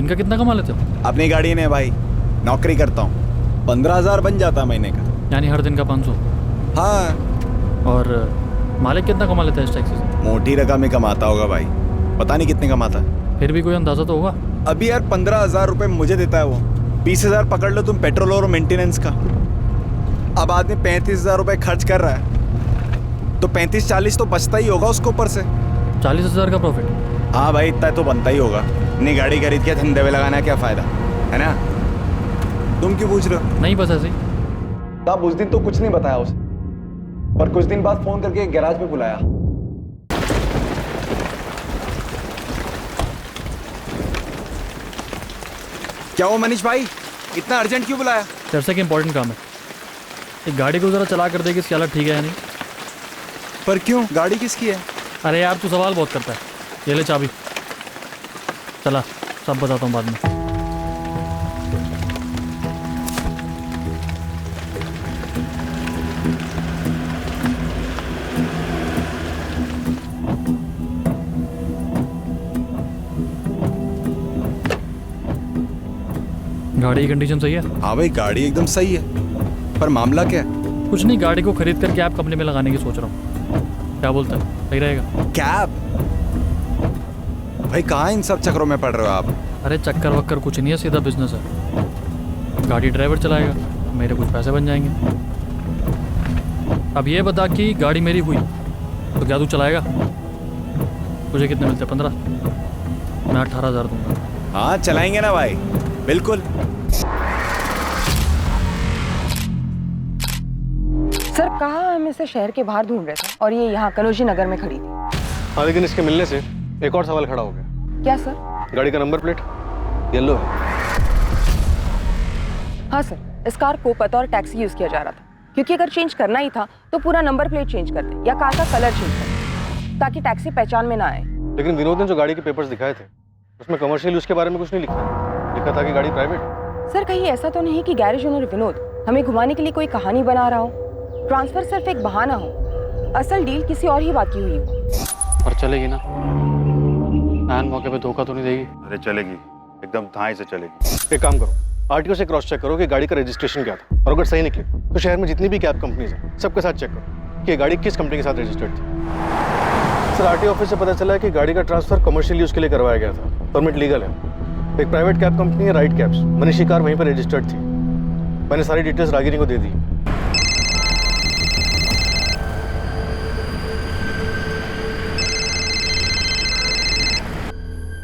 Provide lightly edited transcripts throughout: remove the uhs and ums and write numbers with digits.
दिन का कितना कमा लेते हो? अपनी गाड़ी ने भाई, नौकरी करता हूँ, 15,000 बन जाता महीने का। यानी हर दिन का 500। हाँ। और मालिक कितना कमा लेता है इस टैक्सी से? मोटी रकम ही कमाता होगा भाई, पता नहीं कितने कमाता है। फिर भी कोई अंदाजा तो होगा। अभी यार 15,000 रुपये मुझे देता है वो, 20,000 पकड़ लो तुम पेट्रोल और मेंटेनेंस का। अब आदमी 35,000 रुपये खर्च कर रहा है तो 35-40 तो बचता ही होगा उसको ऊपर से। 40,000 का प्रॉफिट? हाँ भाई, इतना तो बनता ही होगा। नहीं गाड़ी खरीद के धंधे में लगाना क्या फायदा है ना। तुम क्यों पूछ रहे हो? नहीं, बस ऐसे ही। तब उस दिन तो कुछ नहीं बताया उसे, पर कुछ दिन बाद फोन करके गैराज में बुलाया। क्या हो मनीष भाई, इतना अर्जेंट क्यों बुलाया? तेरे से कि इंपॉर्टेंट काम है। एक गाड़ी को जरा चला कर दे कि इसकी हालत ठीक है या नहीं। पर क्यों, गाड़ी किसकी है? अरे यार तू सवाल बहुत करता है। ये ले चाबी, चला सब बताता हूँ बाद में। गाड़ी की कंडीशन सही है? हाँ भाई, गाड़ी एकदम सही है, पर मामला क्या है? कुछ नहीं, गाड़ी को खरीद कर कैब कंपनी में लगाने की सोच रहा हूँ। क्या बोलता है, सही रहेगा? कैब? भाई कहाँ इन सब चक्करों में पड़ रहे हो आप? अरे चक्कर वक्कर कुछ नहीं है, सीधा बिजनेस है। गाड़ी ड्राइवर चलाएगा, मेरे कुछ पैसे बन जाएंगे। अब ये बता कि गाड़ी मेरी हुई तो क्या तू चलाएगा? तुझे कितने मिलते? 15? मैं 18,000 दूंगा। हाँ चलाएंगे ना भाई, बिल्कुल। सर कहा हम इसे शहर के बाहर ढूंढ रहे थे और ये यहाँ कनौजी नगर में खड़ी थी। हाँ, लेकिन इसके मिलने से एक और सवाल खड़ा हो गया। क्या सर? गाड़ी का नंबर प्लेट येलो है। हाँ सर, इस कार को पता और टैक्सी यूज किया जा रहा था, क्योंकि अगर चेंज करना ही था तो पूरा नंबर प्लेट चेंज कर दे या कार का कलर चेंज कर दे ताकि टैक्सी पहचान में ना आए। लेकिन विनोद ने जो गाड़ी के पेपर्स दिखाए थे उसमें कमर्शियल यूज के बारे में कुछ नहीं लिखा था कि गाड़ी प्राइवेट। सर कहीं ऐसा तो नहीं कि गैरेज ओनर विनोद हमें घुमाने के लिए कोई कहानी बना रहा हो, ट्रांसफर सिर्फ एक बहाना हो, असल डील किसी और ही बात की हुई हो। और चलेगी ना? ऐन मौके पे धोखा तो नहीं देगी? अरे चलेगी, एकदम धाई से चलेगी। एक काम करो, आरटीओ से क्रॉस चेक करो कि गाड़ी का रजिस्ट्रेशन क्या था, और अगर सही निकले तो शहर में जितनी भी कैब कंपनीज हैं सबके साथ चेक करो कि ये गाड़ी किस कंपनी के साथ रजिस्टर्ड थी। सर आरटीओ ऑफिस से पता चला है कि गाड़ी का ट्रांसफर कमर्शियल यूज के लिए करवाया गया था, परमिट लीगल है। एक प्राइवेट कैब कंपनी है राइट कैब्स, मनीषी कार वहीं पर रजिस्टर्ड थी। मैंने सारी डिटेल्स रागिनी को दे दी।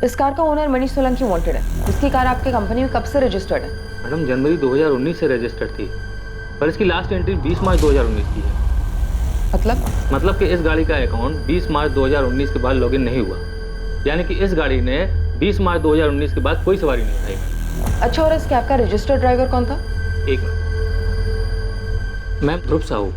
इस कार का ओनर मनीष सोलंकी वांटेड है। इसकी कार आपके कंपनी में कब से रजिस्टर्ड है? मैडम जनवरी 2019 से रजिस्टर्ड थी, पर इसकी लास्ट एंट्री 20 मार्च 2019 की है। मतलब कि इस गाड़ी का अकाउंट 20 मार्च 2019 के बाद लॉगिन नहीं हुआ, यानी कि इस गाड़ी ने 20 मार्च 2019 के बाद कोई सवारी नहीं उठाई। अच्छा, और इस कैब का रजिस्टर्ड ड्राइवर कौन था? एक minute ma'am, Dhruv Sahu.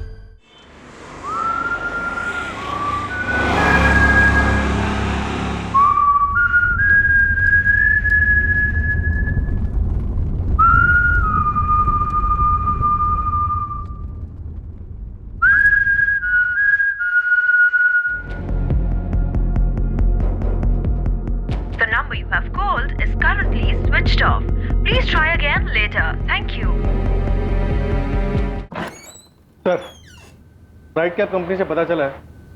The number you have called is currently switched off. Please try again later. Thank you. Sir right cab company से पता चला है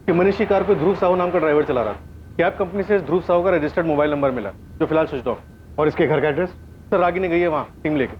कि मनीषी कार पे ध्रुव साहू नाम का ड्राइवर चला रहा था। कैब कंपनी से ध्रुव साहू का रजिस्टर्ड मोबाइल नंबर मिला जो फिलहाल स्विच ऑफ। और इसके घर का एड्रेस? सर रागिनी गई है वहाँ टीम लेके।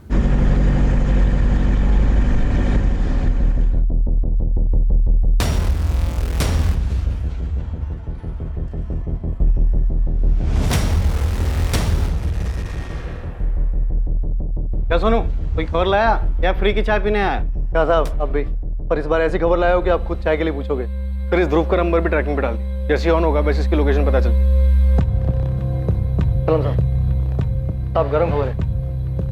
क्या सोनू, कोई खबर लाया या फ्री की चाय पीने आया? क्या साहब अब भी, पर इस बार ऐसी खबर लाया हो कि आप खुद चाय के लिए पूछोगे। फिर इस ध्रुव का नंबर भी ट्रैकिंग पे डाल दी, जैसे ऑन होगा वैसे इसकी लोकेशन पता चल। सलाम साहब, गर्म खबर है।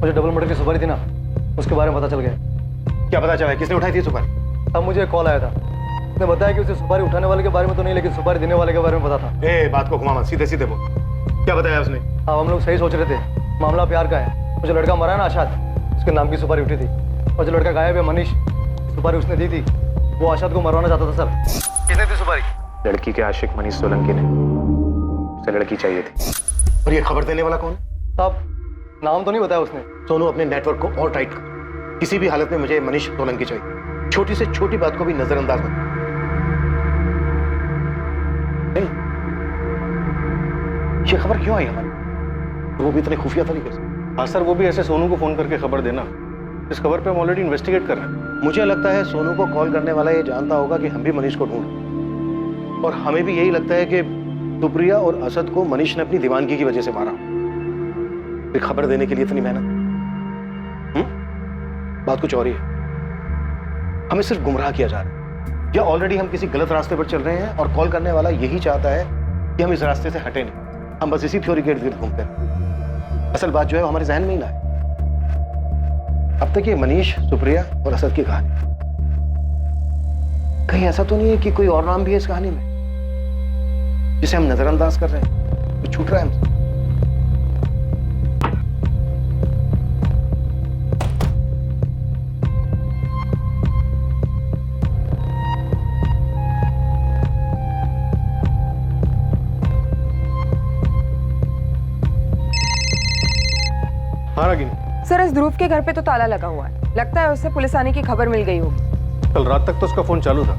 मुझे डबल मर्डर की सुपारी थी ना, उसके बारे में पता चल गया। क्या पता चला, किसने उठाई थी सुपारी? अब मुझे कॉल आया था, उसने बताया कि उसे सुपारी उठाने वाले के बारे में तो नहीं, लेकिन सुपारी देने वाले के बारे में पता था। बात को घुमा मत, सीधे सीधे बोल, क्या बताया उसने? अब हम लोग सही सोच रहे थे, मामला प्यार का है। वो जो लड़का मरा ना आशाद, उसके नाम की सुपारी उठी थी, और जो लड़का गायब है मनीष, सुपारी उसने दी थी। वो आशाद को मरवाना चाहता था सर। किसने दी सुपारी? लड़की के आशिक मनीष सोलंकी ने, उसे लड़की चाहिए थी। और ये खबर देने वाला कौन? साहब नाम तो नहीं बताया उसने। सोनू, अपने नेटवर्क को और टाइट कर। किसी भी हालत में मुझे मनीष सोलंकी चाहिए। छोटी से छोटी बात को भी नजरअंदाज मत कर। नहीं, ये खबर क्यों आई हमारी? वो भी इतने खुफिया तरीके से। हाँ सर, वो भी ऐसे सोनू को फोन करके खबर देना। इस खबर पे हम ऑलरेडी इन्वेस्टिगेट कर रहे हैं। मुझे लगता है सोनू को कॉल करने वाला ये जानता होगा कि हम भी मनीष को ढूंढ रहे हैं। और हमें भी यही लगता है कि सुप्रिया और असद को मनीष ने अपनी दीवानगी की वजह से मारा। फिर खबर देने के लिए इतनी मेहनत। बात कुछ और ही है। हमें सिर्फ गुमराह किया जा रहा है, या ऑलरेडी हम किसी गलत रास्ते पर चल रहे हैं और कॉल करने वाला यही चाहता है कि हम इस रास्ते से हटे नहीं। हम बस इसी थ्योरी के इर्द गिर्द घूमते हैं। असल बात जो है वो हमारे जहन में ही ना है। अब तक ये मनीष, सुप्रिया और असद की कहानी, कहीं ऐसा तो नहीं है कि कोई और नाम भी है इस कहानी में जिसे हम नजरअंदाज कर रहे हैं, तो छूट रहा है हमसे। हाँ रागिनी, सर, इस ध्रुव के घर पे तो ताला लगा हुआ है। लगता है उससे पुलिस आने की खबर मिल गई होगी। कल रात तक तो उसका फोन चालू था,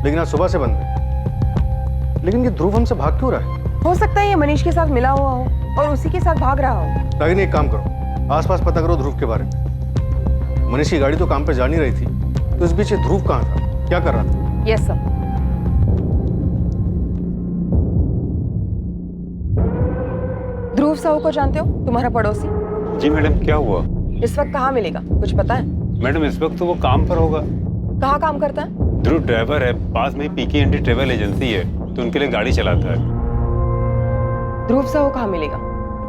लेकिन आज सुबह से बंद है। लेकिन ये ध्रुव हमसे भाग क्यों रहा है? हो सकता है ये मनीष के साथ मिला हुआ हो और उसी के साथ भाग रहा हो। रागिनी, एक काम करो, आसपास पता करो ध्रुव के बारे में। मनीष की गाड़ी तो काम पे जा नहीं रही थी, तो इस बीच ये ध्रुव कहाँ था, क्या कर रहा था? Yes sir. ध्रुव साहू को जानते हो, तुम्हारा पड़ोसी? जी मैडम, क्या हुआ? इस वक्त कहाँ मिलेगा, कुछ पता है? मैडम, इस वक्त तो वो काम पर होगा। कहाँ काम करता है? ध्रुव ड्राइवर है, पास में पीके एंटी ट्रेवल एजेंसी है, तो उनके लिए गाड़ी चलाता है। ध्रुव साहू कहाँ मिलेगा?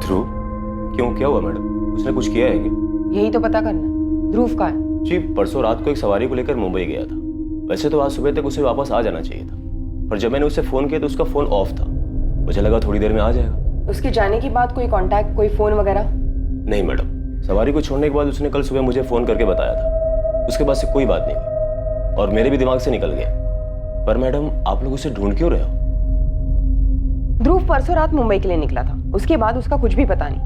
ध्रुव? क्यों, क्या हुआ मैडम? उसने कुछ किया है क्या? यही तो पता करना। ध्रुव कहाँ है? जी, परसों रात को एक सवारी को लेकर मुंबई गया था। वैसे तो आज सुबह तक उसे वापस आ जाना चाहिए था, पर जब मैंने उसे फोन किया तो उसका फोन ऑफ था। मुझे लगा थोड़ी देर में आ जाएगा। उसके जाने के बाद कोई कांटेक्ट, कोई फोन वगैरह? नहीं मैडम, सवारी को छोड़ने के बाद उसने कल सुबह मुझे फोन करके बताया था। उसके बाद से कोई बात नहीं हुई और मेरे भी दिमाग से निकल गया। पर मैडम, आप लोग उसे ढूंढ क्यों रहे हो? ध्रुव परसों रात मुंबई के लिए निकला था, उसके बाद उसका कुछ भी पता नहीं।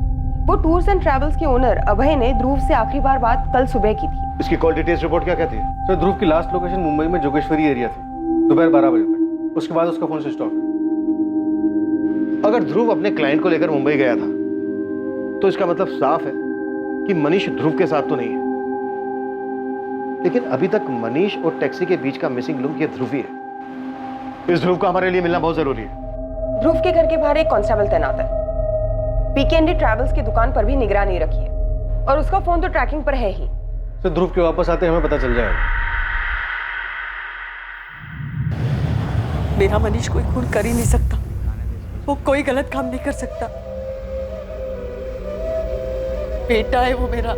वो टूर्स एंड ट्रैवल्स के ओनर अभय ने ध्रुव से आखिरी बार बात कल सुबह की थी। इसकी कॉल डिटेल्स रिपोर्ट क्या कहती है? सर, ध्रुव की लास्ट लोकेशन मुंबई में जोगेश्वरी एरिया थी, दोपहर 12 बजे तक। उसके बाद उसका फोन स्विच ऑफ है। अगर ध्रुव अपने क्लाइंट को लेकर मुंबई गया था, तो इसका मतलब साफ है कि मनीष ध्रुव के साथ तो नहीं है। लेकिन अभी तक मनीष और टैक्सी के बीच का मिसिंग लिंक ये ध्रुव ही है। इस ध्रुव का हमारे लिए मिलना बहुत जरूरी है। ध्रुव के घर के बाहर एक कांस्टेबल तैनात है। पीकेएनडी ट्रैवल्स की दुकान पर भी निगरानी रखी है और उसका फोन तो ट्रैकिंग पर है ही। सर, ध्रुव के वापस आते हमें पता चल जाएगा। मेरा मनीष कोई खून कर ही नहीं सकता, वो कोई गलत काम नहीं कर सकता। बेटा है वो मेरा,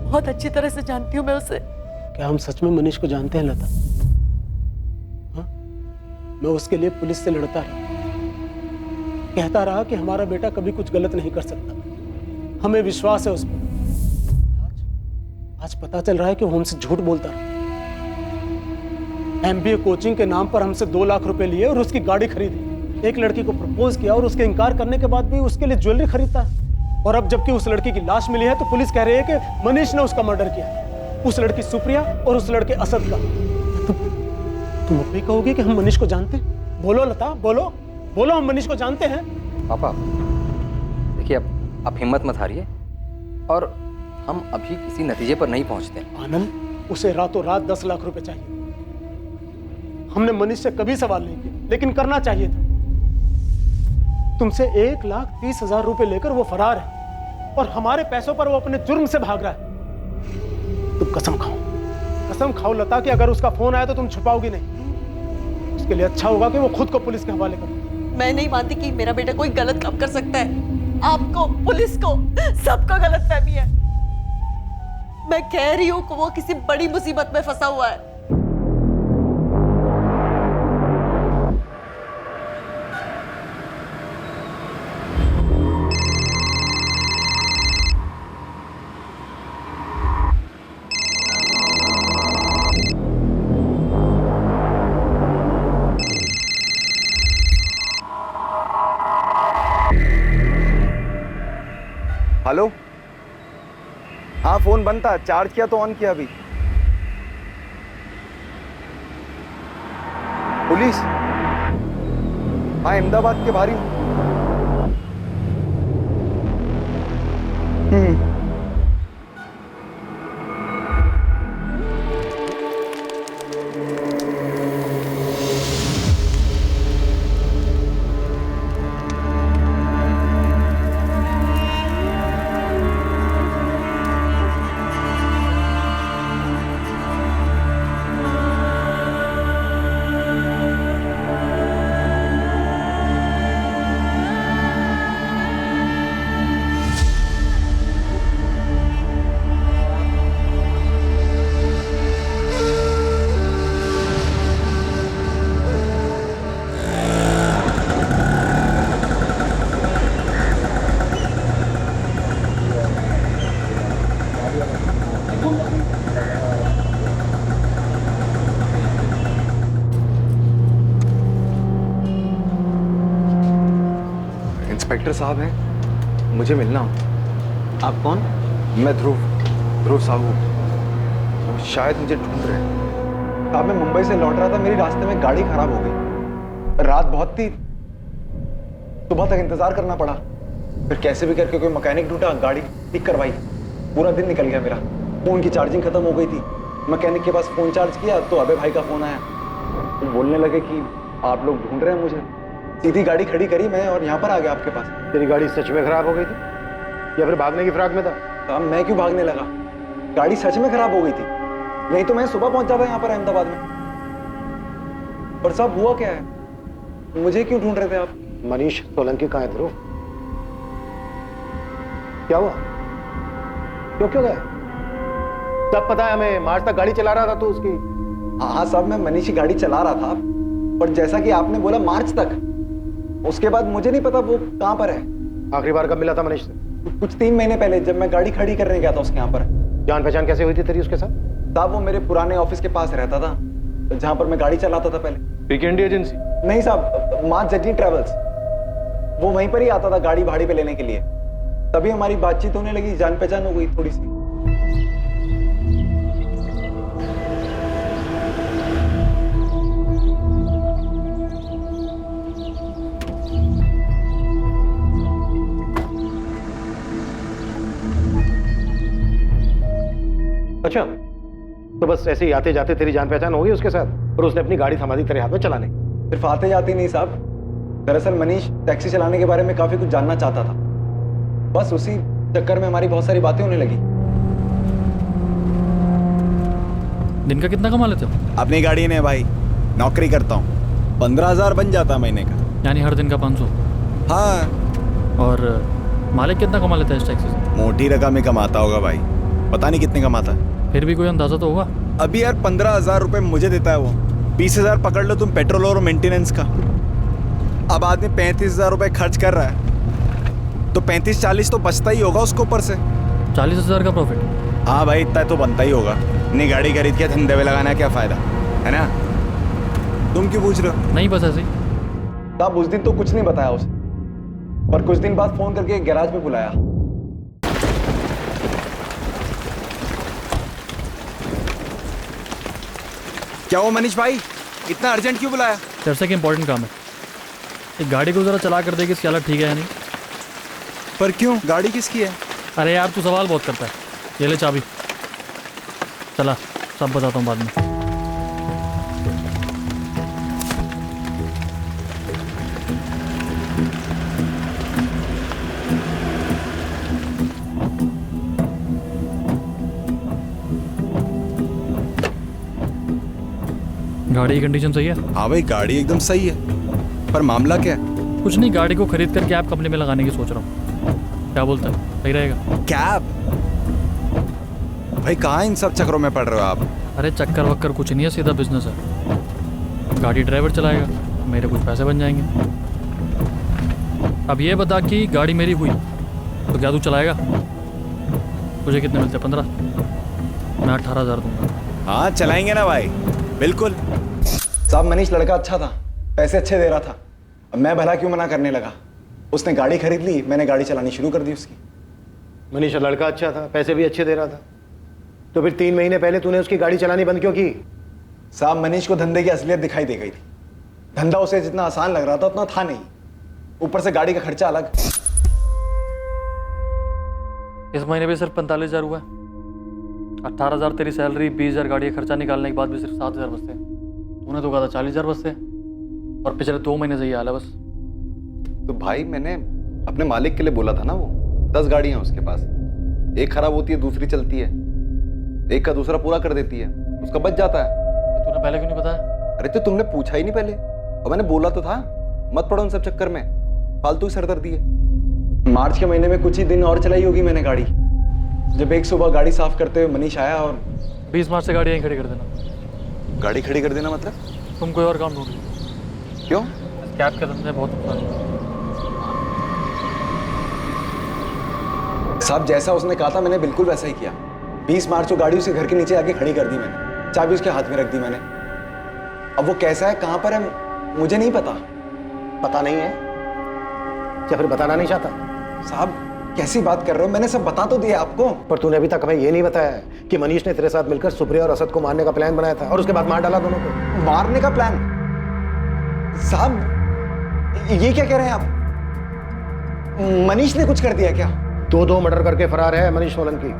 बहुत अच्छी तरह से जानती हूँ मैं उसे। क्या हम सच में मनीष को जानते हैं लता? हाँ? मैं उसके लिए पुलिस से लड़ता रहा, कहता रहा कि हमारा बेटा कभी कुछ गलत नहीं कर सकता, हमें विश्वास है उस पर। आज पता चल रहा है कि वो हमसे झूठ बोलता रहा। एमबीए कोचिंग के नाम पर हमसे 2 लाख रुपए लिए और उसकी गाड़ी खरीदी। एक लड़की को प्रपोज किया और उसके इनकार करने के बाद भी उसके लिए ज्वेलरी खरीदता है। और अब जबकि उस लड़की की लाश मिली है तो पुलिस कह रही है कि मनीष ने उसका मर्डर किया, उस लड़की सुप्रिया और उस लड़के असद का। तुम अब भी कहोगे कि हम मनीष को जानते हैं? बोलो लता, बोलो बोलो, हम मनीष को जानते हैं। पापा देखिए, अब आप हिम्मत मत हारिए और हम अभी किसी नतीजे पर नहीं पहुंचते। आनंद, उसे रातों रात 10 लाख रुपए चाहिए। हमने मनीष से कभी सवाल नहीं किया, लेकिन करना चाहिए था। तुमसे 1,30,000 रुपए लेकर वो फरार है और हमारे पैसों पर वो अपने जुर्म से भाग रहा है। तुम कसम खाओ लता कि अगर उसका फोन आया तो तुम छुपाओगी नहीं। उसके लिए अच्छा होगा कि वो खुद को पुलिस के हवाले करे। मैं नहीं मानती कि मेरा बेटा कोई गलत काम कर सकता है। आपको, पुलिस को, सबको गलतफहमी है। मैं कह रही हूँ कि वो किसी बड़ी मुसीबत में फंसा हुआ है। हेलो। हाँ फोन बंद था, चार्ज किया तो ऑन किया अभी। पुलिस? हाँ अहमदाबाद के बाहर ही हूँ। इंस्पेक्टर साहब हैं, मुझे मिलना हो। आप कौन? मैं ध्रुव साहू। शायद मुझे ढूंढ रहे हैं। साहब मैं मुंबई से लौट रहा था, मेरी रास्ते में गाड़ी खराब हो गई। रात बहुत थी, सुबह तक इंतजार करना पड़ा। फिर कैसे भी करके कोई मैकेनिक ढूंढा, गाड़ी ठीक करवाई। पूरा दिन निकल गया मेरा। फोन की चार्जिंग खत्म हो गई थी। मैकेनिक के पास फोन चार्ज किया तो अबे भाई का फोन आया। वो बोलने लगे कि आप लोग ढूंढ रहे हैं मुझे। सीधी गाड़ी खड़ी करी मैं और यहाँ पर आ गया आपके पास। तेरी गाड़ी सच में खराब हो गई थी या फिर भागने की फिराक में था? साहब मैं क्यों भागने लगा? गाड़ी सच में खराब हो गई थी, नहीं तो मैं सुबह पहुंच जाता यहाँ पर अहमदाबाद में। और साहब हुआ क्या है? मुझे क्यों ढूंढ रहे थे आप? मनीष सोलंकी कहाँ है ध्रुव? क्या हुआ? क्यों गया? सब पता है हमें, मार्च तक गाड़ी चला रहा था तू उसकी। हाँ साहब मैं मनीष की गाड़ी चला रहा था, पर जैसा कि आपने बोला मार्च तक, उसके बाद मुझे नहीं पता वो कहाँ पर है। आखिरी बार कब मिला था मनीष से? कुछ 3 महीने पहले, जब मैं गाड़ी खड़ी करने गया था उसके यहाँ पर। जान पहचान कैसे हुई थी तेरी उसके साथ? साहब वो मेरे पुराने ऑफिस के पास रहता था, जहाँ पर मैं गाड़ी चलाता था पहले। पीकेएनडी एजेंसी? नहीं साहब, माँ जर्नी ट्रेवल्स। वो वहीं पर ही आता था गाड़ी भाड़े पे लेने के लिए। तभी हमारी बातचीत होने लगी, जान पहचान हो गई थोड़ी सी। अच्छा, तो बस ऐसे ही आते जाते तेरी जान पहचान हो गई उसके साथ और उसने अपनी गाड़ी थमा दी तेरे हाथ में चलाने? सिर्फ आते जाते नहीं साहब, दरअसल मनीष टैक्सी चलाने के बारे में काफी कुछ जानना चाहता था। बस उसी चक्कर में हमारी बहुत सारी बातें होने लगी। दिन का कितना कमा लेते हो? अपनी गाड़ी ने भाई, नौकरी करता हूँ, 15,000 बन जाता महीने का। यानी हर दिन का 500? हाँ। और मालिक कितना कमा लेता है इस टैक्सी से? मोटी रकम ही कमाता होगा भाई, पता नहीं कितने कमाता है। फिर भी कोई अंदाजा तो होगा? अभी यार 15,000 रुपए मुझे देता है वो। 20,000 पकड़ लो तुम पेट्रोल और मेंटेनेंस का। अब आदमी 35,000 रुपए खर्च कर रहा है तो 35-40 तो बचता ही होगा उसको ऊपर से। 40,000 का प्रॉफिट? हाँ भाई इतना तो बनता ही होगा। नहीं गाड़ी खरीद के धंधे में लगाना क्या फायदा है ना? तुम क्यों पूछ रहे हो? नहीं बस ऐसे ही। तब उस दिन तो कुछ नहीं बताया उसे, पर कुछ दिन बाद फोन करके गैराज में बुलाया। क्या हुआ मनीष भाई, इतना अर्जेंट क्यों बुलाया? तेरे से एक इम्पोर्टेंट काम है। एक गाड़ी को जरा चला कर दे कि इसकी हालत ठीक है या नहीं। पर क्यों, गाड़ी किसकी है? अरे यार तू सवाल बहुत करता है। ये ले चाबी, चला सब बताता हूँ बाद में। गाड़ी की कंडीशन सही है? हाँ भाई गाड़ी एकदम सही है, पर मामला क्या है? कुछ नहीं, गाड़ी को खरीद कर कैब कंपनी में लगाने की सोच रहा हूँ। क्या बोलता है, सही रहेगा? कैब? भाई कहाँ इन सब चक्करों में पड़ रहे हो आप? अरे चक्कर वक्कर कुछ नहीं है, सीधा बिजनेस है। गाड़ी ड्राइवर चलाएगा, मेरे कुछ पैसे बन जाएंगे। अब ये बता कि गाड़ी मेरी हुई तो क्या तू चलाएगा? तुझे कितने मिलते? 15? मैं 18,000 दूंगा। हाँ चलाएंगे ना भाई, बिल्कुल। साहब मनीष लड़का अच्छा था, पैसे अच्छे दे रहा था। अब मैं भला क्यों मना करने लगा? उसने गाड़ी खरीद ली, मैंने गाड़ी चलानी शुरू कर दी उसकी। मनीष लड़का अच्छा था, पैसे भी अच्छे दे रहा था, तो फिर 3 महीने पहले तूने उसकी गाड़ी चलानी बंद क्यों की? साहब मनीष को धंधे की असलियत दिखाई दे गई थी। धंधा उसे जितना आसान लग रहा था उतना था नहीं, ऊपर से गाड़ी का खर्चा अलग। इस महीने भी सिर्फ 45,000 हुआ। 18,000 तेरी सैलरी, 20,000 गाड़ी का खर्चा निकालने के बाद भी सिर्फ 7,000 बचते हैं। तूने तो कहा था 40,000 बचते हैं, और पिछले 2 महीने से ये हाल है बस। तो भाई मैंने अपने मालिक के लिए बोला था ना, वो 10 गाड़ियां उसके पास, एक खराब होती है दूसरी चलती है, एक का दूसरा पूरा कर देती है, उसका बच जाता है। तूने पहले क्यों नहीं बताया? अरे तो तुमने पूछा ही नहीं पहले, और मैंने बोला तो था मत पड़ो उन सब चक्कर में, फालतू ही सरदर्दी है। मार्च के महीने में कुछ ही दिन और चलाई होगी मैंने गाड़ी, जब एक सुबह गाड़ी साफ करते हुए मनीष आया और 20 मार्च से गाड़ी यहीं खड़ी कर देना। गाड़ी खड़ी कर देना मतलब? तुम कोई और काम ढूंढ लो। क्यों? कैब के धंधे बहुत नुकसान। साहब जैसा उसने कहा था मैंने बिल्कुल वैसा ही किया। 20 मार्च को गाड़ी उसके घर के नीचे आके खड़ी कर दी मैंने, चाबी उसके हाथ में रख दी मैंने। अब वो कैसा है, कहां पर है, मुझे नहीं पता। पता नहीं है या फिर बताना नहीं चाहता? साहब कैसी बात कर रहे हो, मैंने सब बता तो दिया आपको। पर तूने अभी तक हमें ये नहीं बताया कि मनीष ने तेरे साथ मिलकर सुप्रिया और असद को मारने का प्लान बनाया था और उसके बाद मार डाला दोनों को। मारने का प्लान? साहब ये क्या कह रहे हैं आप? मनीष ने कुछ कर दिया क्या? 2 मर्डर करके फरार है मनीष सोलंकी,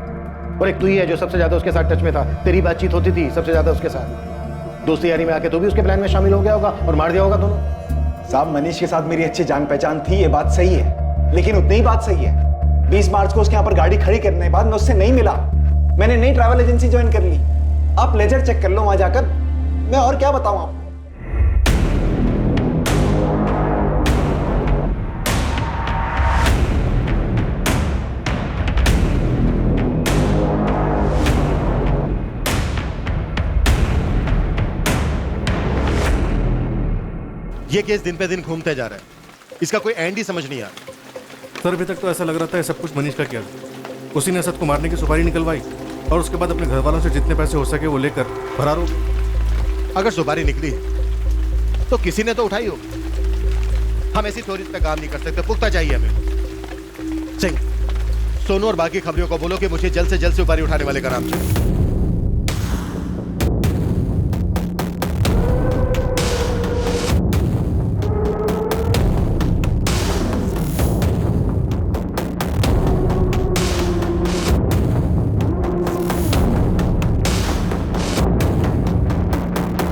और एक तू ही है जो सबसे ज्यादा उसके साथ टच में था। तेरी बातचीत होती थी सबसे ज्यादा उसके साथ। दोस्ती यारी में आके तू भी उसके प्लान में शामिल हो गया होगा और मार दिया होगा दोनों। साहब मनीष के साथ मेरी अच्छी जान पहचान थी, ये बात सही है, लेकिन उतनी ही बात सही है 20 मार्च को उसके यहाँ पर गाड़ी खड़ी करने के बाद मैं उससे नहीं मिला, मैंने नई ट्रैवल एजेंसी ज्वाइन कर ली। आप लेजर चेक कर लो वहां जाकर, मैं और क्या बताऊं आपको। ये केस दिन पे दिन घूमते जा रहा है, इसका कोई एंड ही समझ नहीं आ रहा। सर अभी तक तो ऐसा लग रहा था ये सब कुछ मनीष का किया था। उसी ने असद को मारने की सुपारी निकलवाई और उसके बाद अपने घर वालों से जितने पैसे हो सके वो लेकर फरार हो गए। अगर सुपारी निकली तो किसी ने तो उठाई हो। हम ऐसी थ्योरी पे काम नहीं कर सकते, पुख्ता चाहिए हमें। सिंह, सोनू और बाकी खबरियों को बोलो कि मुझे जल्द से जल्द सुपारी उठाने वाले का नाम चाहिए।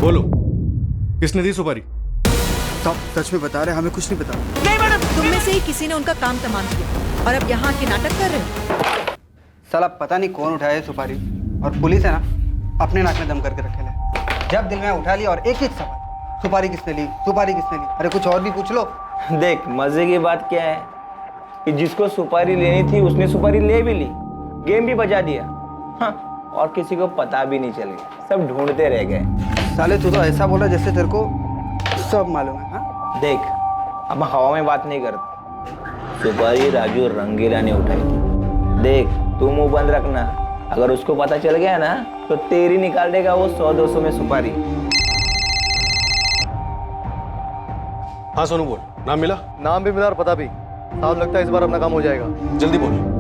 बोलो किसने दी सुपारी? साहब सच में बता रहे हैं, हमें कुछ नहीं पता। नहीं मैडम, तुम में से ही किसी ने उनका काम तमाम किया और अब यहाँ के नाटक कर रहे हो। साला पता नहीं कौन उठाया सुपारी, और पुलिस है ना अपने नाक में दम करके रखे ले। जब दिल में उठा लिया और एक ही सवाल, सुपारी किसने ली, सुपारी किसने ली। अरे कुछ और भी पूछ लो। देख मजे की बात क्या है कि जिसको सुपारी लेनी थी उसने सुपारी ले भी ली, गेम भी बजा दिया, हाँ, और किसी को पता भी नहीं चल गया, सब ढूंढते रह गए। साले तू तो ऐसा बोला जैसे तेरे को सब मालूम है। हाँ देख अब हवा में बात नहीं करते, सुपारी राजू रंगीला ने उठाई थी। देख तू मुंह बंद रखना, अगर उसको पता चल गया ना तो तेरी निकाल देगा वो 100-200 में सुपारी। हाँ सोनू बोल, नाम मिला? नाम भी मिला और पता भी। साहब लगता है इस बार अपना काम हो जाएगा। जल्दी बोल।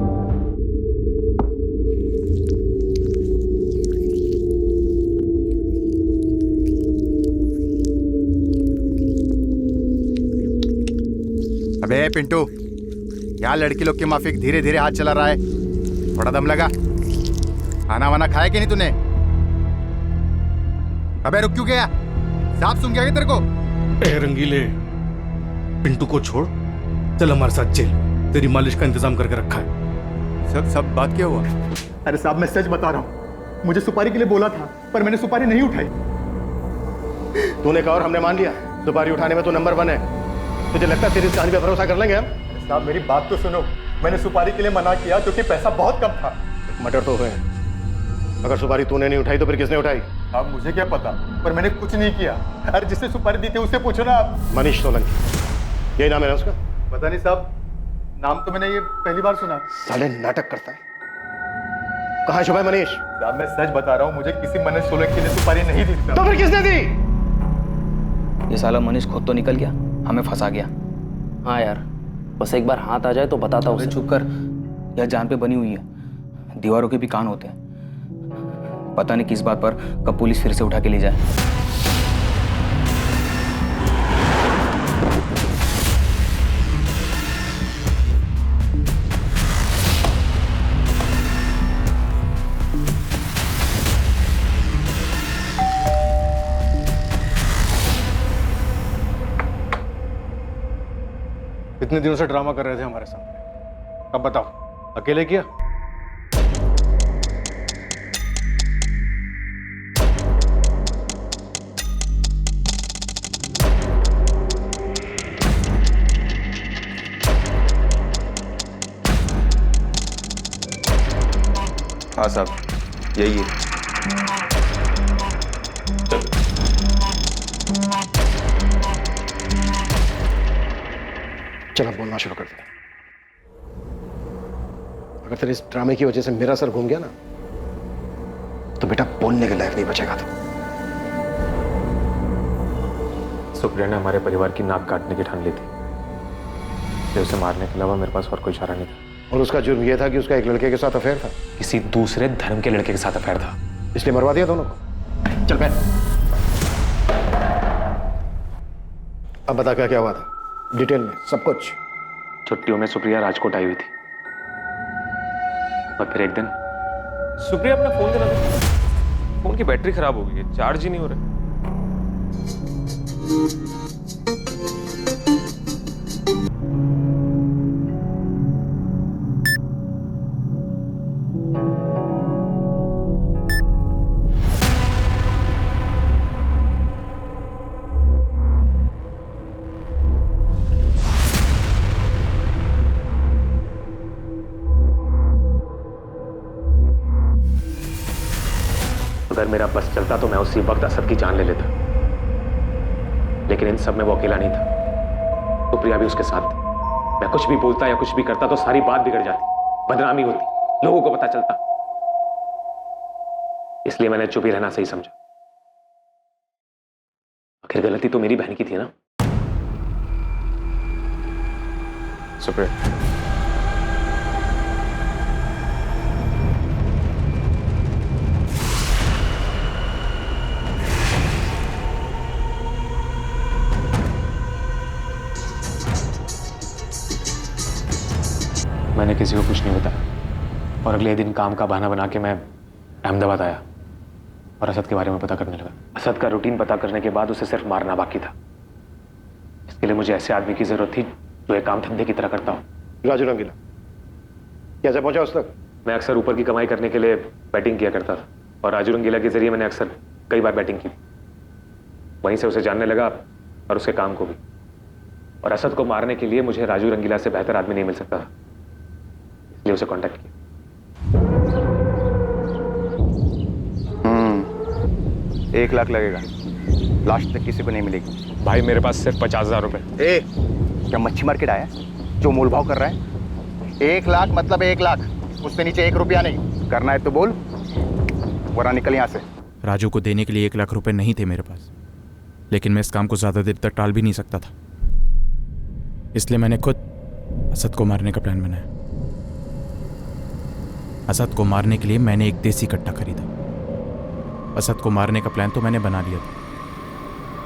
अबे पिंटू, यहाँ लड़की लोग के माफिक धीरे धीरे हाथ चला रहा है, थोड़ा दम लगा। खाना वाना खाया कि नहीं तूने? अबे रुक क्यों गया? साफ सुन गया क्या तेरे को? ए रंगीले, पिंटू को छोड़, चल हमारे साथ जेल, तेरी मालिश का इंतजाम करके रखा है। सब बात क्या हुआ? अरे साहब मैं सच बता रहा हूँ, मुझे सुपारी के लिए बोला था पर मैंने सुपारी नहीं उठाई। तूने कहा और हमने मान लिया। सुपारी उठाने में तो नंबर 1 है। तुझे लगता है तेरी इस कहानी पे भरोसा कर लेंगे हम? साहब मेरी बात तो सुनो, मैंने सुपारी के लिए मना किया क्योंकि पैसा बहुत कम था। मर्डर तो हुए, अगर सुपारी तूने नहीं उठाई तो फिर किसने उठाई? अब मुझे क्या पता, पर मैंने कुछ नहीं किया। अरे जिससे सुपारी दी थी उससे पूछो ना आप। मनीष सोलंकी, यही नाम है ना उसका? पता नहीं साहब, नाम तो मैंने ये पहली बार सुना। साले नाटक करता है। कहाँ छुपा है मनीष? साहब मैं सच बता रहा हूँ, मुझे किसी मनीष सोलंकी ने सुपारी नहीं दी। तो फिर किसने दी? ये साला मनीष खुद तो निकल गया, हमें फंसा गया। हाँ यार, बस एक बार हाथ आ जाए तो बताता उसे। चुप कर, यह जान पे बनी हुई है, दीवारों के भी कान होते हैं। पता नहीं किस बात पर कब पुलिस फिर से उठा के ले जाए। इतने दिनों से ड्रामा कर रहे थे हमारे सामने, अब बताओ अकेले किया? हाँ साहब, यही है। चलो बोलना शुरू कर दे। अगर तेरे इस ड्रामे की वजह से मेरा सर घूम गया ना, तो बेटा बोलने के लायक नहीं बचेगा तू। सुप्रिया ने हमारे परिवार की नाक काटने की ठान ली थी, इसलिए उसे मारने के अलावा मेरे पास और कोई चारा नहीं था। और उसका जुर्म यह था कि उसका एक लड़के के साथ अफेयर था, किसी दूसरे धर्म के लड़के के साथ अफेयर था, इसलिए मरवा दिया दोनों को। चल बैठ। अब बता क्या क्या हुआ था डिटेल में, सब कुछ। छुट्टियों में सुप्रिया राजकोट आई हुई थी, और फिर एक दिन सुप्रिया अपना फोन देना था, फोन की बैटरी खराब हो गई है, चार्ज ही नहीं हो रहा। अगर मेरा बस चलता तो मैं उसी वक्त असद की जान ले लेता, लेकिन इन सब में वो अकेला नहीं था, सुप्रिया भी उसके साथ थी। मैं कुछ भी बोलता या कुछ भी करता तो सारी बात बिगड़ जाती, बदनामी होती, लोगों को पता चलता। इसलिए मैंने चुप ही रहना सही समझा। आखिर गलती तो मेरी बहन की थी ना। सुप्रिया, मैंने किसी को कुछ नहीं बताया, और अगले दिन काम का बहाना बना के मैं अहमदाबाद आया और असद के बारे में पता करने लगा। असद का रूटीन पता करने के बाद उसे सिर्फ मारना बाकी था। इसके लिए मुझे ऐसे आदमी की जरूरत थी जो एक काम धंधे की तरह करता हो। राजू रंगीला कैसे पहुंचा उस तक? मैं अक्सर ऊपर की कमाई करने के लिए बैटिंग किया करता था, और राजू रंगीला के जरिए मैंने अक्सर कई बार बैटिंग की। वहीं से उसे जानने लगा और उसके काम को भी। और असद को मारने के लिए मुझे राजू रंगीला से बेहतर आदमी नहीं मिल सकता था, इसलिए उसे कांटेक्ट किया। 1 लाख लगेगा, लास्ट तक किसी को नहीं मिलेगी। भाई मेरे पास सिर्फ 50,000 रुपए। क्या मच्छी मार्केट आया जो मोल भाव कर रहा है? 1 लाख मतलब 1 लाख, उससे नीचे 1 रुपया नहीं। करना है तो बोल, वरना निकल यहाँ से। राजू को देने के लिए 1 लाख रुपए नहीं थे मेरे पास, लेकिन मैं इस काम को ज्यादा देर तक टाल भी नहीं सकता था, इसलिए मैंने खुद असद को मारने का प्लान बनाया। असद को मारने के लिए मैंने एक देसी कट्टा खरीदा। असद को मारने का प्लान तो मैंने बना लिया था,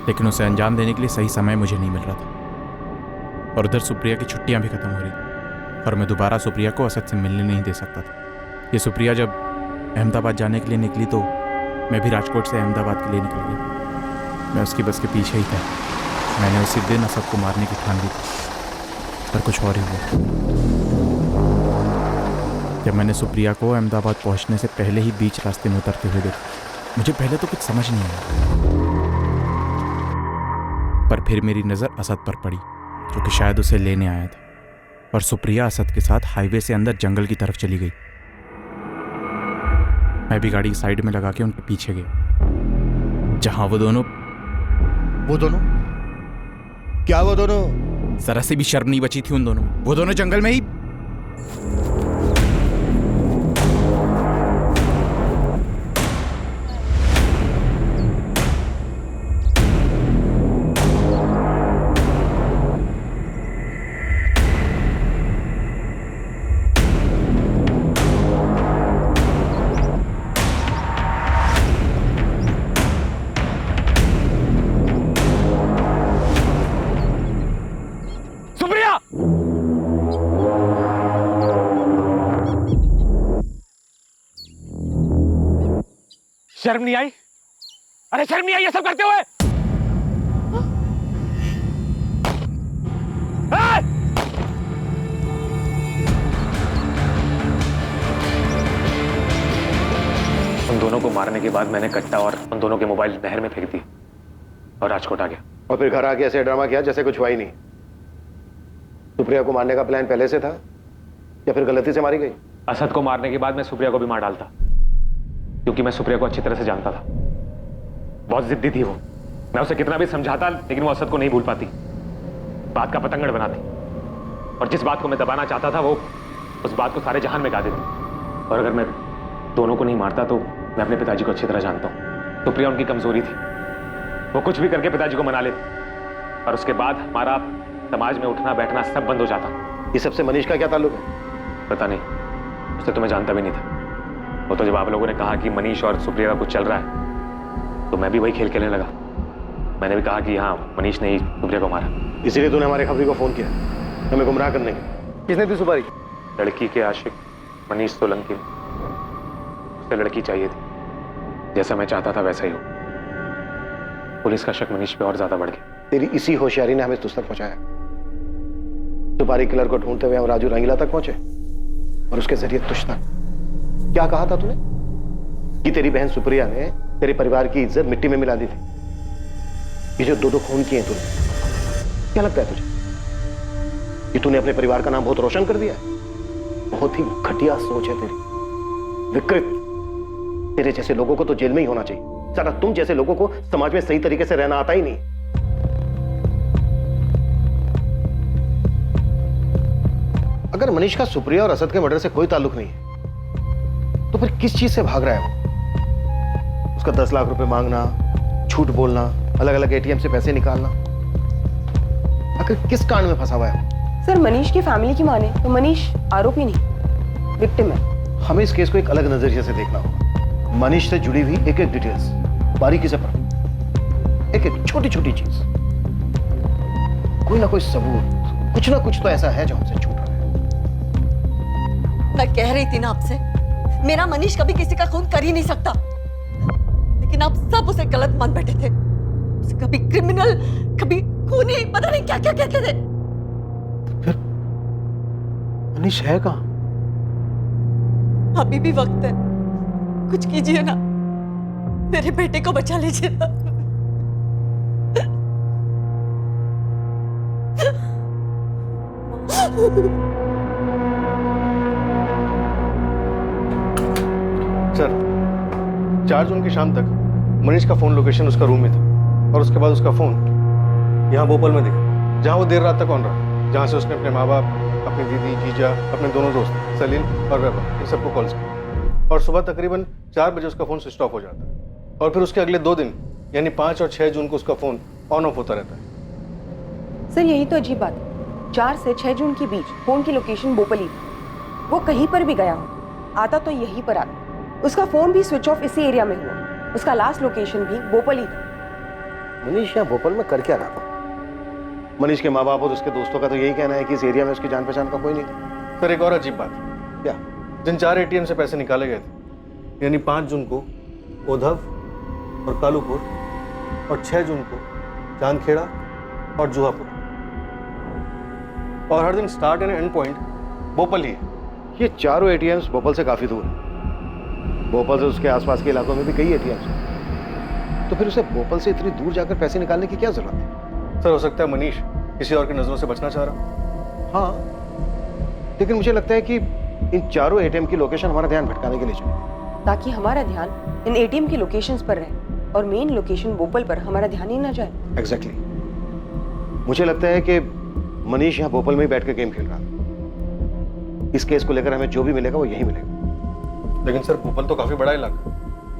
लेकिन उसे अंजाम देने के लिए सही समय मुझे नहीं मिल रहा था, और उधर सुप्रिया की छुट्टियां भी खत्म हो रही थी, और मैं दोबारा सुप्रिया को असद से मिलने नहीं दे सकता था। ये सुप्रिया जब अहमदाबाद जाने के लिए निकली तो मैं भी राजकोट से अहमदाबाद के लिए निकल गया। मैं उसकी बस के पीछे ही था। मैंने उसी दिन असद को मारने की ठान ली थी, पर कुछ और ही हुआ। जब मैंने सुप्रिया को अहमदाबाद पहुंचने से पहले ही बीच रास्ते में उतरते हुए देखा, मुझे पहले तो कुछ समझ नहीं आया, पर फिर मेरी नज़र असद पर पड़ी, जो कि शायद उसे लेने आया था, और सुप्रिया असद के साथ हाईवे से अंदर जंगल की तरफ चली गई। मैं भी गाड़ी साइड में लगा के उनके पीछे गया, जहां वो दोनों क्या वो दोनों? जरा से भी शर्म नहीं बची थी उन दोनों। वो दोनों जंगल में ही शर्म नहीं आई? अरे शर्म नहीं आई ये सब करते हुए? उन दोनों को मारने के बाद मैंने कट्टा और उन दोनों के मोबाइल नहर में फेंक दिए और राजकोट आ गया। और फिर घर आके ऐसे ड्रामा किया जैसे कुछ हुआ ही नहीं। सुप्रिया को मारने का प्लान पहले से था या फिर गलती से मारी गई? असद को मारने के बाद मैं सुप्रिया को भी मार डालता, क्योंकि मैं सुप्रिया को अच्छी तरह से जानता था। बहुत जिद्दी थी वो। मैं उसे कितना भी समझाता लेकिन वो असद को नहीं भूल पाती, बात का पतंगड़ बनाती, और जिस बात को मैं दबाना चाहता था वो उस बात को सारे जहान में गा देती। और अगर मैं दोनों को नहीं मारता तो मैं अपने पिताजी को अच्छी तरह जानता हूँ। सुप्रिया उनकी कमजोरी थी, वो कुछ भी करके पिताजी को मना लेती और उसके बाद हमारा समाज में उठना बैठना सब बंद हो जाता। ये सबसे मनीष का क्या ताल्लुक है? पता नहीं, उसे तो मैं जानता भी नहीं था। वो तो जब आप लोगों ने कहा कि मनीष और सुप्रिया का कुछ चल रहा है तो मैं भी वही खेल खेलने लगा। मैंने भी कहा कि हाँ, मनीष ने ही सुप्रिया को मारा। इसीलिए तूने हमारे खबरी को फोन किया हमें गुमराह करने के? किसने दी सुपारी? लड़की के आशिक मनीष सोलंकी। उसे लड़की चाहिए थी, जैसा मैं चाहता था वैसा ही हो। पुलिस का शक मनीष पे और ज्यादा बढ़ गया। तेरी इसी होशियारी ने हमें तुझ तक पहुंचाया। सुपारी किलर को ढूंढते हुए हम राजू रंगीला तक पहुंचे और उसके जरिए तुझ तक। क्या कहा था तूने? कि तेरी बहन सुप्रिया ने तेरे परिवार की इज्जत मिट्टी में मिला दी थी। ये जो दो खून किए तूने, क्या लगता है तुझे कि तूने अपने परिवार का नाम बहुत रोशन कर दिया? बहुत ही घटिया सोच है तेरी, विकृत। तेरे जैसे लोगों को तो जेल में ही होना चाहिए। साला तुम जैसे लोगों को समाज में सही तरीके से रहना आता ही नहीं। अगर मनीष का सुप्रिया और असद के मर्डर से कोई ताल्लुक नहीं है तो फिर किस चीज से भाग रहा है वो? उसका 10 लाख रुपए मांगना, झूठ बोलना, अलग अलग एटीएम से पैसे निकालना, आखिर किस कांड में फंसा हुआ है? सर, मनीष की फैमिली की माने तो मनीष आरोपी नहीं, विक्टिम है। हमें इस केस को एक अलग नजरिए से देखना होगा। मनीष से जुड़ी हुई एक एक डिटेल्स बारीकी से पढ़ो, एक एक छोटी छोटी चीज, कोई ना कोई सबूत, कुछ ना कुछ तो ऐसा है जो हमसे छूट रहा है। मैं कह रही थी ना आपसे, मेरा मनीष कभी किसी का खून कर ही नहीं सकता, लेकिन आप सब उसे गलत मान बैठे थे। उसे कभी क्रिमिनल, कभी खूनी, पता नहीं क्या क्या कहते थे। फिर मनीष है कहां? अभी भी वक्त है, कुछ कीजिए ना, मेरे बेटे को बचा लीजिए ना। सर, 4 जून की शाम तक मनीष का फोन लोकेशन उसका रूम में था और उसके बाद उसका फोन यहाँ भोपाल में दिखा, जहाँ वो देर रात तक ऑन रहा, जहाँ से उसने अपने माँ बाप, अपनी दीदी, जीजा, अपने दोनों दोस्त सलील और वैभव इन सबको कॉल्स किया। और सुबह तकरीबन 4 बजे उसका फोन स्विच ऑफ हो जाता है और फिर उसके अगले 2 दिन यानी 5 और 6 जून को उसका फोन ऑन ऑफ होता रहता है। सर, यही तो अजीब बात है। 4 से 6 जून के बीच फोन की लोकेशन बोपली थी। वो कहीं पर भी गया हो, आता तो यहीं पर आता। उसका फोन भी स्विच ऑफ इसी एरिया में हुआ। उसका लास्ट लोकेशन भी बोपली था। मनीष यहाँ भोपाल में कर क्या रहा था? मनीष के माँ बाप और उसके दोस्तों का तो यही कहना है कि इस एरिया में उसकी जान पहचान का कोई नहीं था। सर, एक और अजीब बात। क्या? जिन 4 एटीएम से पैसे निकाले गए थे, यानी 5 जून को ओधव और कालूपुर और 6 जून को चांदखेड़ा और जुहापुर, और हर दिन start and end point Bhopal ही है। ये चारों एटीएम्स भोपाल से काफी दूर है। भोपाल से उसके आसपास के इलाकों में भी कई एटीएम्स हैं। तो फिर उसे भोपाल से इतनी दूर जाकर पैसे निकालने की क्या जरूरत है? सर, हो सकता है मनीष किसी और की नजरों से बचना चाह रहा। हाँ, लेकिन मुझे लगता है कि इन चारों एटीएम की लोकेशन हमारा ध्यान भटकाने के लिए चाहिए, ताकि हमारा ध्यान इन एटीएम की लोकेशंस पर रहे और मेन लोकेशन भोपाल पर हमारा ध्यान ही ना जाए। एग्जैक्टली। मुझे लगता है कि मनीष यहाँ भोपाल में ही बैठ के गेम खेल रहा है। इस केस को लेकर हमें जो भी मिलेगा वो यही मिलेगा। लेकिन सर, भोपाल तो काफी बड़ा इलाका,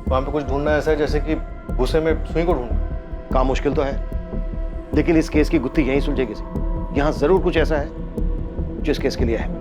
वहां पे कुछ ढूंढना ऐसा है जैसे कि भूसे में सुई को ढूंढना। काम मुश्किल तो है, लेकिन इस केस की गुत्थी यहीं सुलझेगी। यहाँ जरूर कुछ ऐसा है जो इस केस के लिए है।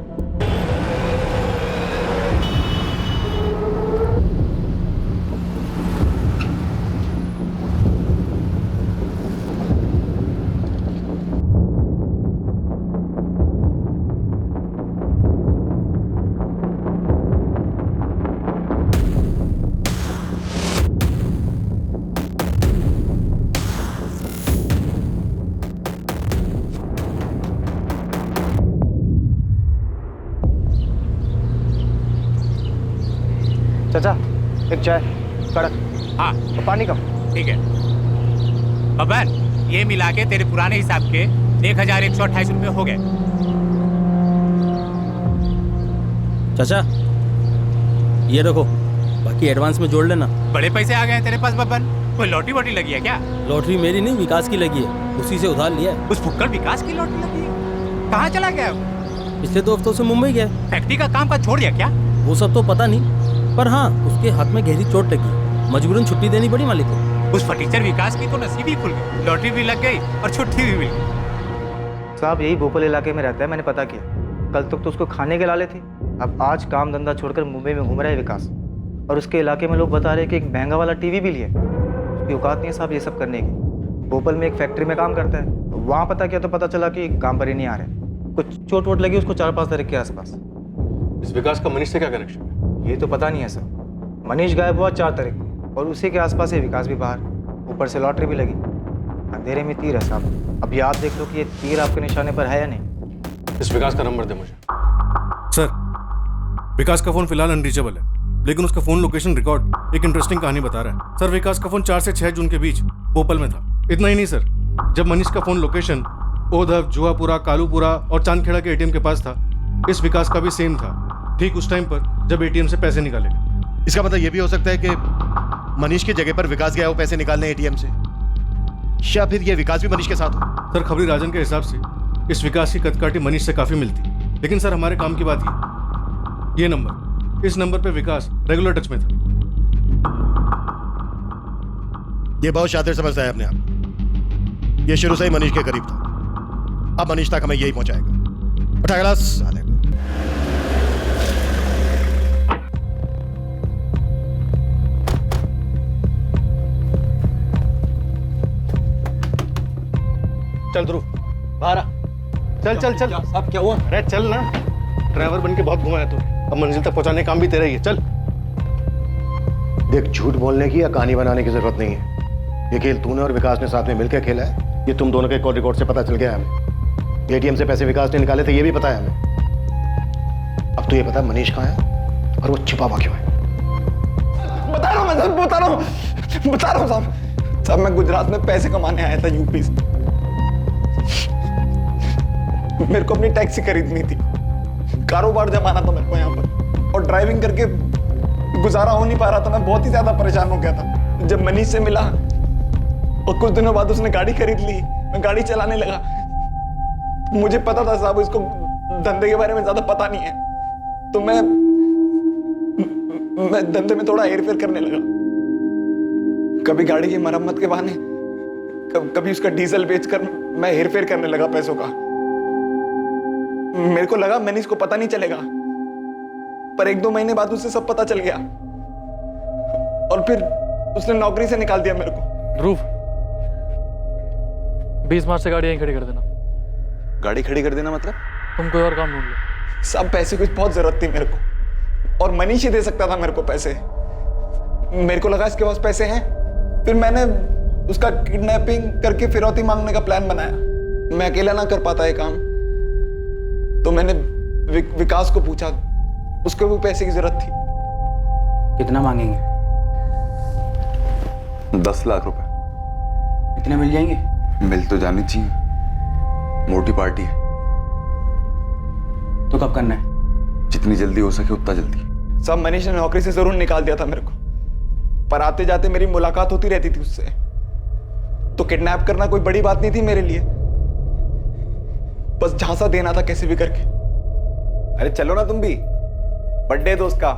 चाचा एक चाय कड़क। हाँ तो पानी कम। ठीक है बब्बर, ये मिला के तेरे पुराने हिसाब के 1128 रुपये हो गए। चाचा ये रखो, बाकी एडवांस में जोड़ लेना। बड़े पैसे आ गए हैं तेरे पास बब्बर। कोई लॉटरी वोटरी लगी है क्या? लॉटरी मेरी नहीं, विकास की लगी है, उसी से उधार लिया है। उस फुक्कड़ विकास की लॉटरी लगी है? कहाँ चला गया वो? पिछले 2 हफ्तों से मुंबई गया। फैक्ट्री का काम का छोड़ दिया क्या? वो सब तो पता नहीं, पर हाँ उसके हाथ में गहरी चोट लगी, मजबूरन छुट्टी देनी पड़ी मालिक को। उस फटीचर विकास की तो नसीब ही खुल गई, लॉटरी भी लग गई और छुट्टी भी मिल गई। साहब यही भोपाल इलाके में रहता है, मैंने पता किया। कल तक तो उसको खाने के लाले थे, अब आज काम धंधा छोड़कर मुंबई में घूम रहा है विकास। और उसके इलाके में लोग बता रहे हैं कि एक महंगा वाला टीवी भी लिया है। उसकी औकात नहीं है साहब ये सब करने की। भोपाल में एक फैक्ट्री में काम करता है, वहाँ पता किया तो पता चला कि काम पर ही नहीं आ रहे। कुछ चोट वोट लगी उसको 4-5 तारीख के आसपास। इस विकास का मनीष से क्या कनेक्शन है? ये तो पता नहीं है सर। मनीष गायब हुआ 4 तारीख को और उसी के आसपास ही विकास भी बाहर, ऊपर से लॉटरी भी लगी। अंधेरे में तीर है साहब, अब याद देख लो कि ये तीर आपके निशाने पर है या नहीं। इस विकास का नंबर दे मुझे। सर विकास का फोन फिलहाल अनरीचेबल है, लेकिन उसका फोन लोकेशन रिकॉर्ड एक इंटरेस्टिंग कहानी बता रहा है। सर विकास का फोन 4 से 6 जून के बीच भोपाल में था। इतना ही नहीं सर, जब मनीष का फोन लोकेशन ओधव, जुआपुरा, कालूपुरा और चांदखेड़ा के एटीएम के पास था, इस विकास का भी सेम था, ठीक उस टाइम पर जब एटीएम से पैसे निकाले। इसका मतलब ये भी हो सकता है कि मनीष की जगह पर विकास गया हो पैसे निकालने एटीएम से, या फिर ये विकास भी मनीष के साथ हो। सर खबरी राजन के हिसाब से इस विकास की कदकाठी मनीष से काफी मिलती, लेकिन सर हमारे काम की बात ये नंबर, इस नंबर पे विकास रेगुलर टच में था। ये बहुत शातिर समझता है अपने आप। ये शुरू से ही मनीष के करीब था, अब मनीष तक हमें यही पहुंचाएगा। उठा गिलास साले को। चल ध्रुव बाहर आ। चल चल चल। साहब क्या हुआ? अरे चल ना, ड्राइवर बन के बहुत घुमाया तू, अब मंजिल तक पहुंचाने का काम भी तेरा ही है। चल। देख झूठ बोलने की या कहानी बनाने की जरूरत नहीं है। ये खेल तूने और विकास ने साथ में मिलकर खेला है, ये तुम दोनों के कॉल रिकॉर्ड से पता चल गया है हमें। एटीएम से पैसे विकास ने निकाले थे ये भी पता है हमें। अब तो ये पता है मनीष कहाँ है और वो छिपा हुआ क्यों है। बता रहा हूँ मैं साहब, बता रहा हूँ साहब, मैं गुजरात में पैसे कमाने आया था यूपी से। मेरे को अपनी टैक्सी खरीदनी थी, कारोबार जमाना था मेरे को यहाँ पर, और ड्राइविंग करके गुजारा हो नहीं पा रहा था। मैं बहुत ही ज्यादा परेशान हो गया था। जब मनीष से मिला और कुछ दिनों बाद उसने गाड़ी खरीद ली, मैं गाड़ी चलाने लगा। मुझे पता था साहब इसको धंधे के बारे में ज्यादा पता नहीं है, तो मैं धंधे में थोड़ा हेर फेर करने लगा। कभी गाड़ी की मरम्मत के बहाने, कभी उसका डीजल बेचकर मैं हेर फेर करने लगा पैसों का। मेरे को लगा मनीष को पता नहीं चलेगा, पर 1-2 महीने बाद उसे सब पता चल गया और फिर उसने नौकरी से निकाल दिया मेरे को। ध्रुव 20 मार्च से गाड़ी यहीं खड़ी कर देना। गाड़ी खड़ी कर देना मतलब? तुम कोई और काम ढूंढ लो। सब पैसे की बहुत जरूरत थी मेरे को, और मनीष ही दे सकता था मेरे को पैसे। मेरे को लगा इसके पास पैसे हैं, फिर मैंने उसका किडनैपिंग करके फिरौती मांगने का प्लान बनाया। मैं अकेला ना कर पाता ये काम, तो मैंने विकास को पूछा, उसको भी पैसे की जरूरत थी। कितना मांगेंगे? 10 लाख रुपए। इतने मिल जाएंगे? मिल तो जानी चाहिए, मोटी पार्टी है। तो कब करना है? जितनी जल्दी हो सके उतना जल्दी। सब मनीष ने नौकरी से जरूर निकाल दिया था मेरे को, पर आते जाते मेरी मुलाकात होती रहती थी उससे, तो किडनैप करना कोई बड़ी बात नहीं थी मेरे लिए। बस झांसा देना था कैसे भी करके। अरे चलो ना तुम भी, बर्थडे दोस्त का,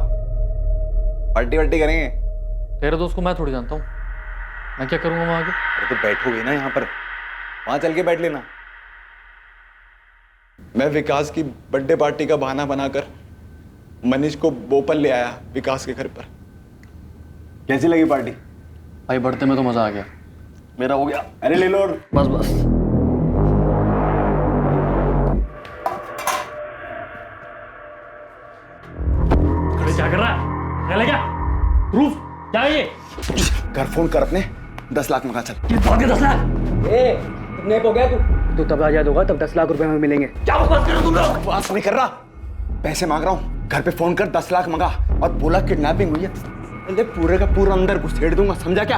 पार्टी वार्टी करेंगे। तेरे दोस्त को मैं थोड़ी जानता हूँ, मैं क्या करूंगा वहां आके? अरे तो बैठोगे ना यहाँ पर, वहां चल के बैठ लेना। मैं विकास की बर्थडे पार्टी का बहाना बनाकर मनीष को भोपाल ले आया विकास के घर पर। कैसी लगी पार्टी? भाई बढ़ते में तो मजा आ गया। मेरा हो गया। अरे ले लो। बस बस। क्या कर रहा है? क्या ले गया? प्रूफ क्या है ये? घर फोन कर अपने, 10 लाख मंगा। चल 10 लाख? किडनैप हो गया तू तब आजाद होगा, तब 10 लाख रुपए हमें मिलेंगे। क्या बकवास कर रहे हो तुम लोग? बकवास नहीं कर रहा, पैसे मांग रहा हूँ। घर पे फोन कर 10 लाख मंगा और बोला किडनैपिंग हुई है। अरे पूरे का पूरा अंदर घुसेड़ दूंगा, समझा क्या?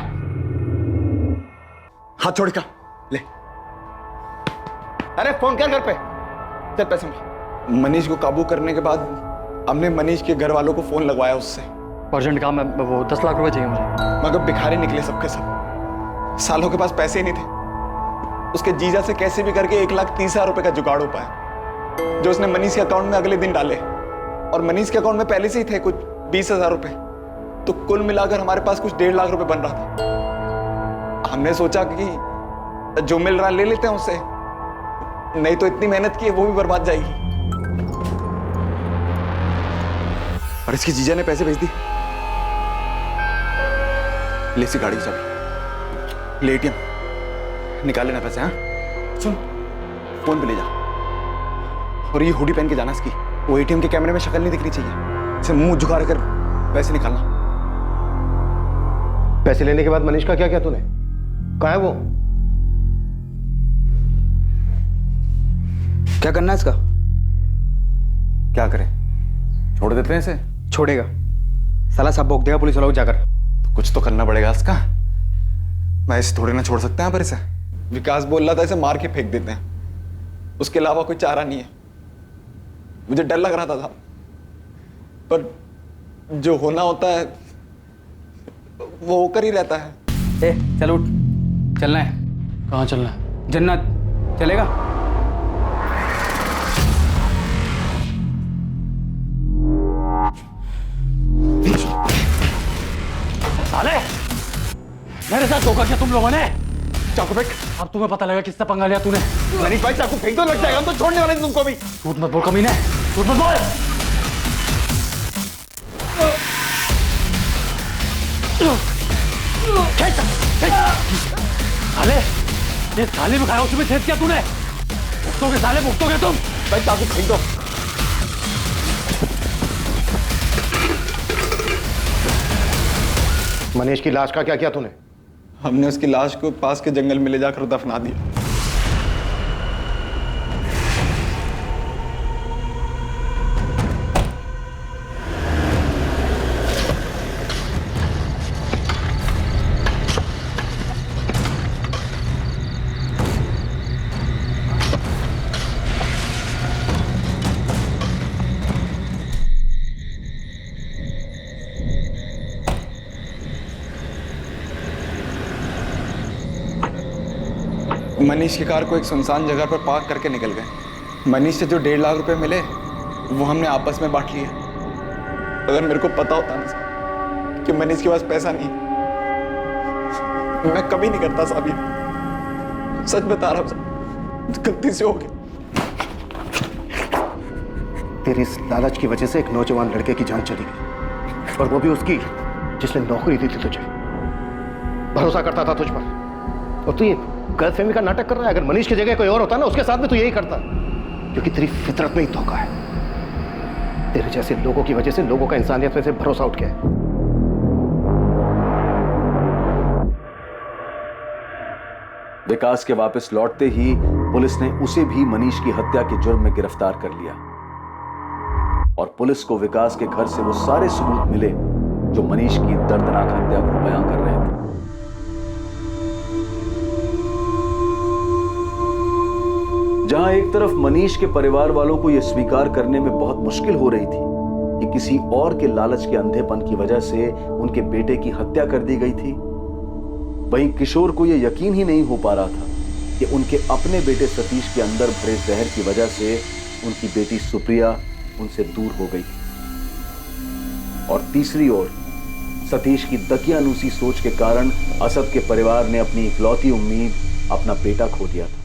हाथ छोड़ का ले। अरे फोन कर घर पे, चल पैसे में। मनीष को काबू करने के बाद हमने मनीष के घर वालों को फोन लगवाया उससे। अर्जेंट काम है, वो 10 लाख रुपए चाहिए मुझे। मगर भिखारी निकले सबके सब, सालों के पास पैसे ही नहीं थे। उसके जीजा से कैसे भी करके 1,30,000 रुपए का जुगाड़ हो पाया, जो उसने मनीष के अकाउंट में अगले दिन डाले। और मनीष के अकाउंट में पहले से ही थे कुछ 20,000 रुपए, तो कुल मिलाकर हमारे पास कुछ 1.5 लाख रुपए बन रहा था। हमने सोचा कि जो मिल रहा ले लेते हैं उससे, नहीं तो इतनी मेहनत की है वो भी बर्बाद जाएगी। और इसकी जीजा ने पैसे भेज दी। ले सी गाड़ी की चाबी, ले ATM निकाल लेना पैसे। हाँ सुन, फोन पे ले जा, और ये हुडी पहन के जाना इसकी। वो ATM के कैमरे में शक्ल नहीं दिखनी चाहिए, इसे मुंह झुका कर पैसे निकालना। पैसे लेने के बाद मनीष का क्या किया तूने? कहाँ है वो? क्या करना है इसका? क्या करें, छोड़ देते हैं इसे? छोड़ेगा साला, सब भोग देगा पुलिस वालों को जाकर। तो कुछ तो करना पड़ेगा इसका, मैं इसे थोड़ी ना छोड़ सकते हैं पर इसे। विकास बोल रहा था इसे मार के फेंक देते हैं, उसके अलावा कोई चारा नहीं है। मुझे डर लग रहा था, पर जो होना होता है वो होकर ही रहता है। चल उठ, चलना है। कहाँ चलना है? जन्नत चलेगा? साले, मेरे साथ धोखा किया तुम लोगों ने। चाकू फेंक, अब तुम्हें पता लगा किससे पंगा लिया तूने। मनीष भाई चाकू फेंक दो, लग जाएगा, हम तो छोड़ने वाले तुमको भी। झूठ मत बोल कमीने, झूठ मत बोल। साले, ये साले में खाया उसमें छेद किया तूने। भुगतोगे साले, भुगतोगे तुम। भाई चाकू फेंक दो। मनीष की लाश का क्या किया तूने? हमने उसकी लाश को पास के जंगल में ले जाकर दफना दिया। मनीष की कार को एक सुनसान जगह पर पार्क करके निकल गए। मनीष से जो 1.5 लाख रुपए मिले वो हमने आपस में बांट लिए। अगर मेरे को पता होता ना कि मनीष के पास पैसा नहीं, मैं कभी नहीं करता साहब ये। सच बता रहा हूँ साहब, गलती से हो गई। तेरी इस लालच की वजह से एक नौजवान लड़के की जान चली गई, और वो भी उसकी जिसने नौकरी दी थी तुझे, भरोसा करता था तुझ पर। और तू ये गलतफहमी का नाटक कर रहा है। अगर मनीष की जगह कोई और होता ना, उसके साथ में तू यही करता, क्योंकि तेरी फितरत में ही धोखा है। तेरे जैसे लोगों की वजह से लोगों का इंसानियत में से भरोसा उठ गया है। विकास के वापस लौटते ही पुलिस ने उसे भी मनीष की हत्या के जुर्म में गिरफ्तार कर लिया, और पुलिस को विकास के घर से वो सारे सबूत मिले जो मनीष की दर्दनाक हत्या को बयां कर रहे थे। जहां एक तरफ मनीष के परिवार वालों को यह स्वीकार करने में बहुत मुश्किल हो रही थी कि किसी और के लालच के अंधेपन की वजह से उनके बेटे की हत्या कर दी गई थी, वहीं किशोर को यह यकीन ही नहीं हो पा रहा था कि उनके अपने बेटे सतीश के अंदर भरे जहर की वजह से उनकी बेटी सुप्रिया उनसे दूर हो गई। और तीसरी ओर सतीश की दकियानूसी सोच के कारण असद के परिवार ने अपनी इकलौती उम्मीद, अपना बेटा खो दिया था।